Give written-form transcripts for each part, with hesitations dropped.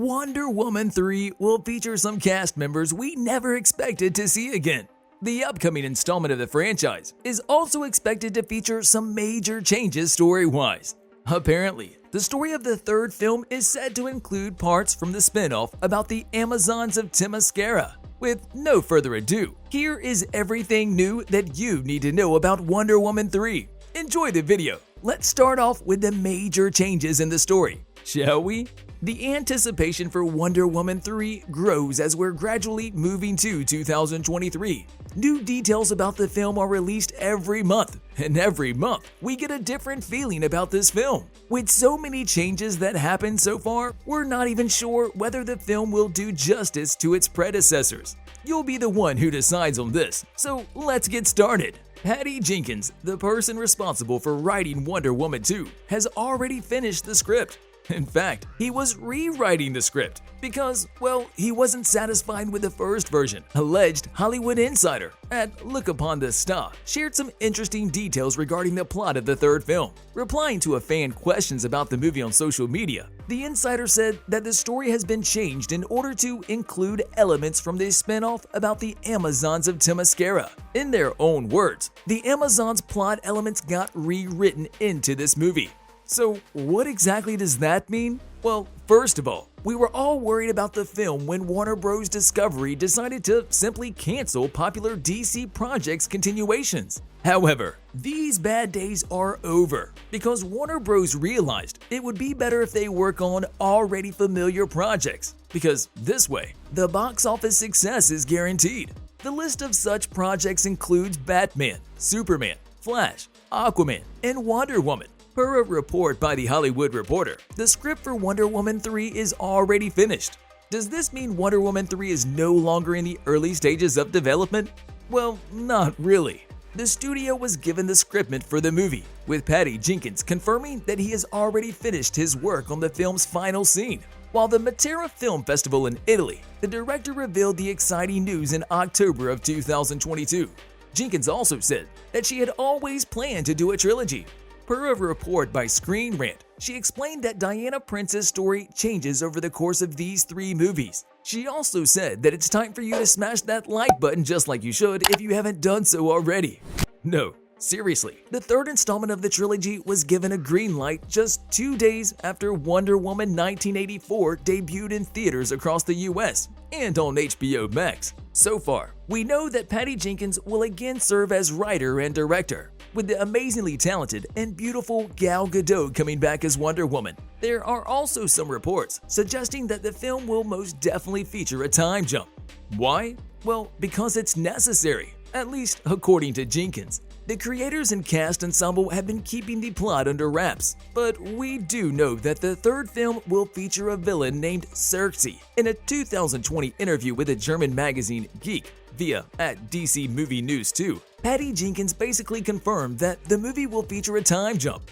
Wonder Woman 3 will feature some cast members we never expected to see again. The upcoming installment of the franchise is also expected to feature some major changes story-wise. Apparently, the story of the third film is said to include parts from the spin-off about the Amazons of Themyscira. With no further ado, here is everything new that you need to know about Wonder Woman 3. Enjoy the video. Let's start off with the major changes in the story, shall we? The anticipation for Wonder Woman 3 grows as we're gradually moving to 2023. New details about the film are released every month, and every month we get a different feeling about this film. With so many changes that happened so far, we're not even sure whether the film will do justice to its predecessors. You'll be the one who decides on this, so let's get started. Patty Jenkins, the person responsible for writing Wonder Woman 2, has already finished the script. In fact, he was rewriting the script because, well, he wasn't satisfied with the first version. Alleged Hollywood insider at Look Upon the Star shared some interesting details regarding the plot of the third film. Replying to a fan questions about the movie on social media, the insider said that the story has been changed in order to include elements from the spin-off about the Amazons of Themyscira. In their own words, the Amazons plot elements got rewritten into this movie. So what exactly does that mean? Well, first of all, we were all worried about the film when Warner Bros. Discovery decided to simply cancel popular DC projects' continuations. However, these bad days are over because Warner Bros. Realized it would be better if they work on already familiar projects, because this way, the box office success is guaranteed. The list of such projects includes Batman, Superman, Flash, Aquaman, and Wonder Woman. Per a report by The Hollywood Reporter, the script for Wonder Woman 3 is already finished. Does this mean Wonder Woman 3 is no longer in the early stages of development? Well, not really. The studio was given the script for the movie, with Patty Jenkins confirming that he has already finished his work on the film's final scene. While the Matera Film Festival in Italy, the director revealed the exciting news in October of 2022. Jenkins also said that she had always planned to do a trilogy. Per a report by Screen Rant, she explained that Diana Prince's story changes over the course of these 3 movies. She also said that it's time for you to smash that like button just like you should if you haven't done so already. No, seriously, the third installment of the trilogy was given a green light just 2 days after Wonder Woman 1984 debuted in theaters across the US and on HBO Max. So far, we know that Patty Jenkins will again serve as writer and director, with the amazingly talented and beautiful Gal Gadot coming back as Wonder Woman. There are also some reports suggesting that the film will most definitely feature a time jump. Why? Well, because it's necessary, at least according to Jenkins. The creators and cast ensemble have been keeping the plot under wraps, but we do know that the third film will feature a villain named Circe. In a 2020 interview with the German magazine Geek, via @DC Movie News 2, Patty Jenkins basically confirmed that the movie will feature a time jump.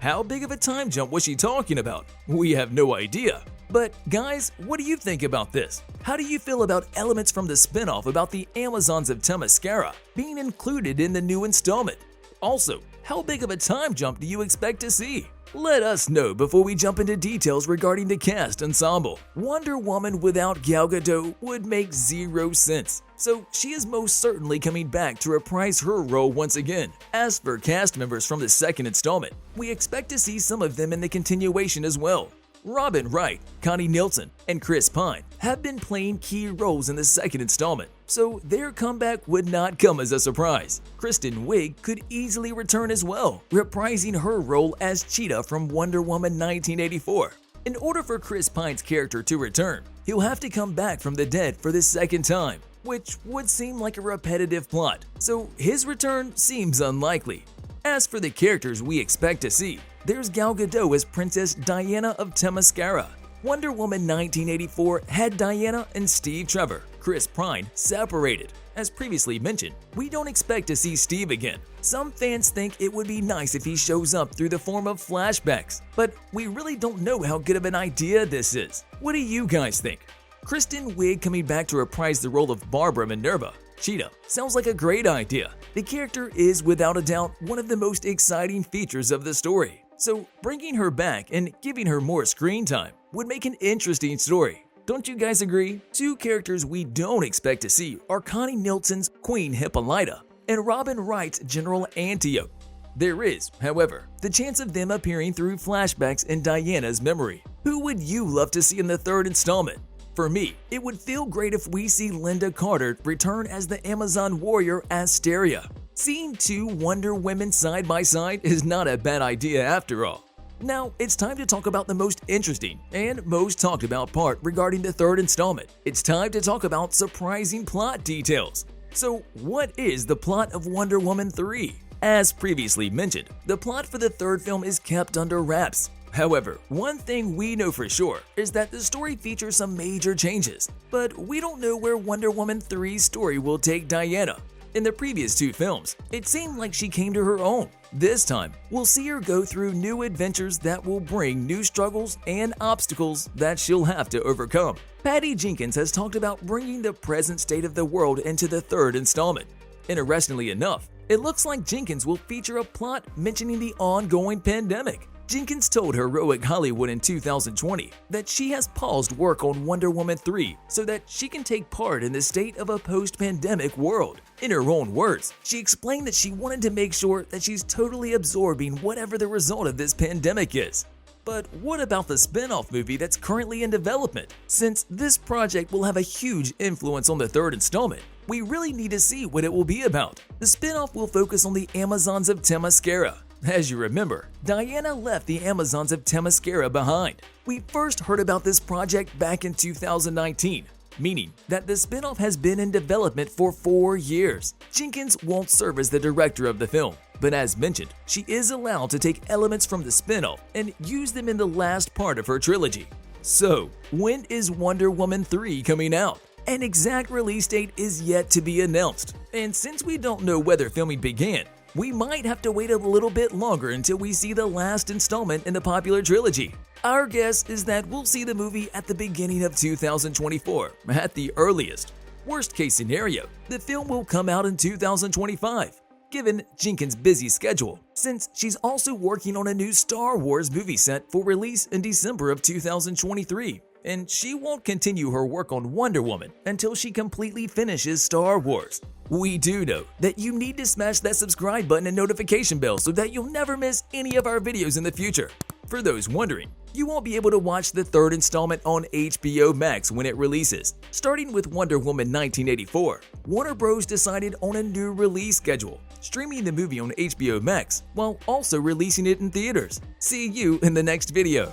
How big of a time jump was she talking about? We have no idea. But guys, what do you think about this? How do you feel about elements from the spin-off about the Amazons of Themyscira being included in the new installment? Also, how big of a time jump do you expect to see? Let us know before we jump into details regarding the cast ensemble. Wonder Woman without Gal Gadot would make 0 sense, so she is most certainly coming back to reprise her role once again. As for cast members from the second installment, we expect to see some of them in the continuation as well. Robin Wright, Connie Nielsen, and Chris Pine have been playing key roles in the second installment, so their comeback would not come as a surprise. Kristen Wiig could easily return as well, reprising her role as Cheetah from Wonder Woman 1984. In order for Chris Pine's character to return, he'll have to come back from the dead for the second time, which would seem like a repetitive plot, so his return seems unlikely. As for the characters we expect to see, there's Gal Gadot as Princess Diana of Themyscira. Wonder Woman 1984 had Diana and Steve Trevor, Chris Pine, separated. As previously mentioned, we don't expect to see Steve again. Some fans think it would be nice if he shows up through the form of flashbacks, but we really don't know how good of an idea this is. What do you guys think? Kristen Wiig coming back to reprise the role of Barbara Minerva, Cheetah, sounds like a great idea. The character is without a doubt one of the most exciting features of the story, so bringing her back and giving her more screen time would make an interesting story. Don't you guys agree? Two characters we don't expect to see are Connie Nielsen's Queen Hippolyta and Robin Wright's General Antiope. There is, however, the chance of them appearing through flashbacks in Diana's memory. Who would you love to see in the third installment? For me, it would feel great if we see Linda Carter return as the Amazon warrior Asteria. Seeing two Wonder Women side by side is not a bad idea after all. Now, it's time to talk about the most interesting and most talked about part regarding the third installment. It's time to talk about surprising plot details. So, what is the plot of Wonder Woman 3? As previously mentioned, the plot for the third film is kept under wraps. However, one thing we know for sure is that the story features some major changes, but we don't know where Wonder Woman 3's story will take Diana. In the previous two films, it seemed like she came to her own. This time, we'll see her go through new adventures that will bring new struggles and obstacles that she'll have to overcome. Patty Jenkins has talked about bringing the present state of the world into the third installment. Interestingly enough, it looks like Jenkins will feature a plot mentioning the ongoing pandemic. Jenkins told Heroic Hollywood in 2020 that she has paused work on Wonder Woman 3 so that she can take part in the state of a post-pandemic world. In her own words, she explained that she wanted to make sure that she's totally absorbing whatever the result of this pandemic is. But what about the spin-off movie that's currently in development? Since this project will have a huge influence on the third installment, we really need to see what it will be about. The spin-off will focus on the Amazons of Themyscira. As you remember, Diana left the Amazons of Themyscira behind. We first heard about this project back in 2019, meaning that the spin-off has been in development for 4 years. Jenkins won't serve as the director of the film, but as mentioned, she is allowed to take elements from the spin-off and use them in the last part of her trilogy. So, when is Wonder Woman 3 coming out? An exact release date is yet to be announced, and since we don't know whether filming began, we might have to wait a little bit longer until we see the last installment in the popular trilogy. Our guess is that we'll see the movie at the beginning of 2024, at the earliest. Worst case scenario, the film will come out in 2025, given Jenkins' busy schedule, since she's also working on a new Star Wars movie set for release in December of 2023. And she won't continue her work on Wonder Woman until she completely finishes Star Wars. We do know that you need to smash that subscribe button and notification bell so that you'll never miss any of our videos in the future. For those wondering, you won't be able to watch the third installment on HBO Max when it releases. Starting with Wonder Woman 1984, Warner Bros. Decided on a new release schedule, streaming the movie on HBO Max while also releasing it in theaters. See you in the next video.